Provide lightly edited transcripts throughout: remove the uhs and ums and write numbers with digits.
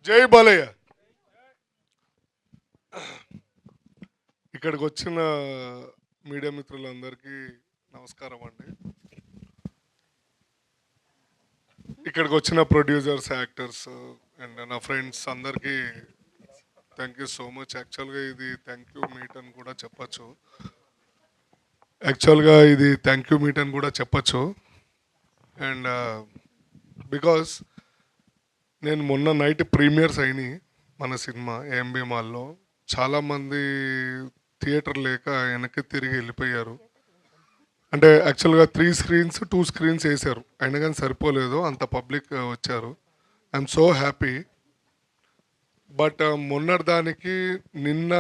జై బాలయ్య. ఇక్కడికి వచ్చిన మీడియా మిత్రులందరికీ నమస్కారం అండి. ఇక్కడికి వచ్చిన ప్రొడ్యూసర్స్, యాక్టర్స్ అండ్ నా ఫ్రెండ్స్ అందరికీ థ్యాంక్ యూ సో మచ్. యాక్చువల్గా ఇది థ్యాంక్ యూ మీట్ అని కూడా చెప్పచ్చు. అండ్ బికాస్ నేను మొన్న నైట్ ప్రీమియర్స్ అయినాయి మన సినిమా ఏఎంబి మాల్లో. చాలామంది థియేటర్ లేక వెనక్కి తిరిగి వెళ్ళిపోయారు. అంటే యాక్చువల్గా 3 స్క్రీన్స్ 2 స్క్రీన్స్ వేశారు, అయినా కానీ సరిపోలేదు, అంత పబ్లిక్ వచ్చారు. I'm so happy. బట్ మొన్నటిదానికి నిన్న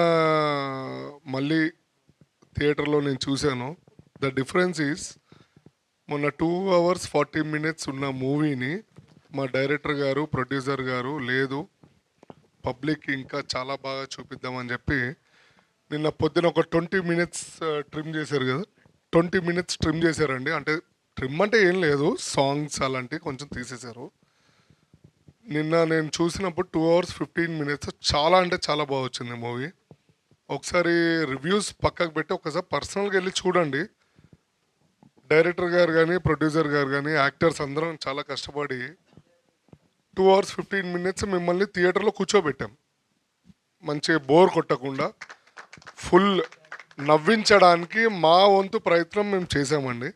మళ్ళీ థియేటర్లో నేను చూశాను. ద డిఫరెన్స్ ఈస్ మొన్న 2 hours 40 minutes ఉన్న మూవీని మా డైరెక్టర్ గారు, ప్రొడ్యూసర్ గారు లేదు పబ్లిక్ ఇంకా చాలా బాగా చూపిద్దామని చెప్పి నిన్న పొద్దున ఒక 20 minutes ట్రిమ్ చేశారు కదా. 20 minutes ట్రిమ్ చేశారండి. అంటే ట్రిమ్ అంటే ఏం లేదు, సాంగ్స్ అలాంటివి కొంచెం తీసేశారు. నిన్న నేను చూసినప్పుడు 2 hours 15 minutes చాలా అంటే చాలా బాగా వచ్చింది మూవీ. ఒకసారి రివ్యూస్ పక్కకు పెట్టి ఒకసారి పర్సనల్గా వెళ్ళి చూడండి. డైరెక్టర్ గారు కానీ, ప్రొడ్యూసర్ గారు కానీ, యాక్టర్స్ అందరం చాలా కష్టపడి 2 hours 15 minutes మిమ్మల్ని థియేటర్లో కూర్చోబెట్టాం. మంచి బోర్ కొట్టకుండా ఫుల్ నవ్వించడానికి మా వంతు ప్రయత్నం మేము చేసామండి.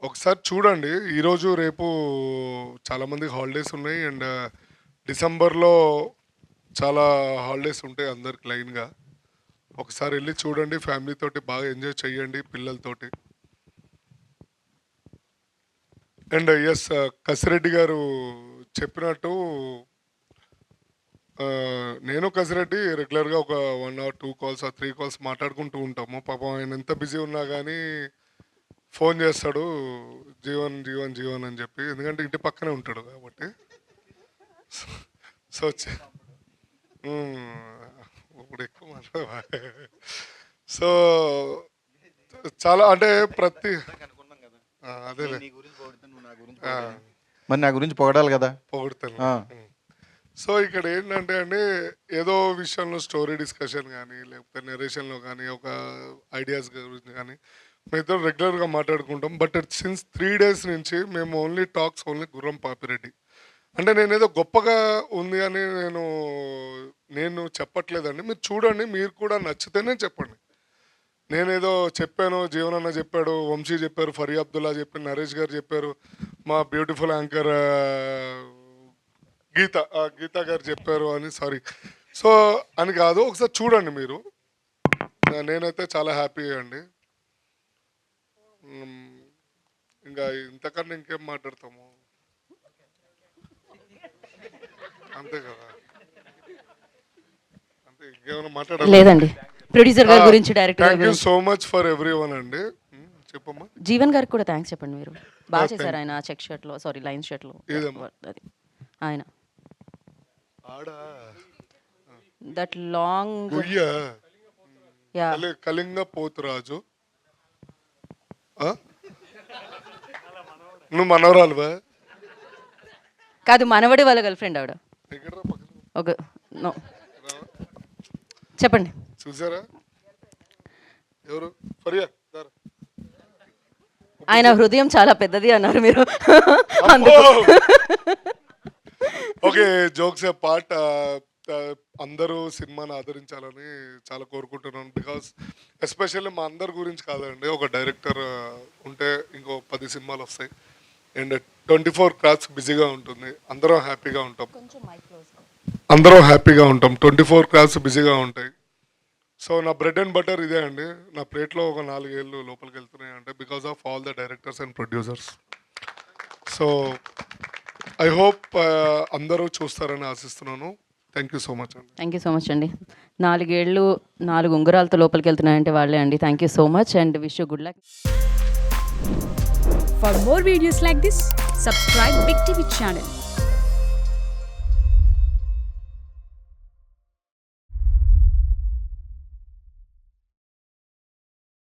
ఒకసారి చూడండి. ఈరోజు రేపు చాలామందికి హాలిడేస్ ఉన్నాయి అండ్ డిసెంబర్లో చాలా హాలిడేస్ ఉంటాయి అందరికి లైన్గా. ఒకసారి వెళ్ళి చూడండి, ఫ్యామిలీతోటి బాగా ఎంజాయ్ చేయండి, పిల్లలతోటి. అండ్ ఎస్, కసిరెడ్డి గారు చెప్పినట్టు నేను కసిరెడ్డి రెగ్యులర్గా ఒక 1 or 2 calls or 3 calls మాట్లాడుకుంటూ ఉంటాము. పాపం ఆయన ఎంత బిజీ ఉన్నా కానీ ఫోన్ చేస్తాడు, జీవన్ జీవన్ జీవన్ అని చెప్పి, ఎందుకంటే ఇంటి పక్కనే ఉంటాడు కాబట్టి. సో ఇప్పుడు ఎక్కువ మాట్లాడ. సో చాలా అంటే అదేలే మరి నా గురించి పొగడాలి కదా. పొగుడతాను. సో ఇక్కడ ఏంటంటే అండి, ఏదో విషయంలో స్టోరీ డిస్కషన్ కానీ లేకపోతే నెరేషన్లో కానీ ఒక ఐడియాస్ గురించి కానీ మేమిద్దరం రెగ్యులర్గా మాట్లాడుకుంటాం. బట్ సిన్స్ 3 days నుంచి మేము ఓన్లీ గుర్రం పాపిరెడ్డి. అంటే నేనేదో గొప్పగా ఉంది అని నేను చెప్పట్లేదండి. మీరు చూడండి, మీరు కూడా నచ్చితేనే చెప్పండి. నేనేదో చెప్పాను, జీవనన్న చెప్పాడు, వంశీ చెప్పారు, ఫరీ అబ్దుల్లా చెప్పారు, నరేష్ గారు చెప్పారు, మా బ్యూటిఫుల్ యాంకర్ గీత గారు చెప్పారు అని, సారీ సో అని కాదు. ఒకసారి చూడండి మీరు. నేనైతే చాలా హ్యాపీ అండి. ఇంకా ఇంతకన్నా ఇంకేం మాట్లాడతాము, అంతే కదా. అంతే, ఇంకేమైనా మాట్లాడాలి? ప్రొడ్యూసర్ గారి గురించి, director thank you so much for everyone అండి. చెప్పమ్మా. జీవన్ గారికి కూడా థ్యాంక్స్ చెప్పండి. మీరు బాగా చేశారు. ఆయన చెక్ షర్ట్ లో, సారీ లైన్ షర్ట్ లో ఆయన దట్ లాంగ్ కళింగ పోతురాజు. నువ్వు మనవరాలువా? కాదు, మనవడి వాళ్ళ గర్ల్ ఫ్రెండ్ ఆవిడ. చెప్పండి. చూసారా ఎవరు? ఫరియా. ఆయన హృదయం చాలా పెద్దది అన్నారు మీరు. Okay, jokes part. అందరూ సినిమాని ఆదరించాలని చాలా కోరుకుంటున్నాను. బికాస్ ఎస్పెషల్లీ మా అందరి గురించి కాదండి, ఒక డైరెక్టర్ ఉంటే ఇంకో 10 సినిమాలు వస్తాయి అండ్ 24 crafts బిజీగా ఉంటుంది. అందరం హ్యాపీగా ఉంటాం. 24 crafts బిజీగా ఉంటాయి. సో నా బ్రెడ్ అండ్ బటర్ ఇదే అండి. నా ప్లేట్లో ఒక 4 ఏళ్ళు లోపలికి వెళ్తున్నాయి అంటే because of all the directors and producers. So I hope అందరూ చూస్తారని ఆశిస్తున్నాను. థ్యాంక్ యూ సో మచ్ అండి. థ్యాంక్ యూ సో మచ్ అండి. 4 ఏళ్ళు 4 ఉంగరాలతో లోపలికి వెళ్తున్నాయంటే వాళ్ళే అండి. Thank you so much and wish you good luck. For more videos like this, subscribe Big TV channel.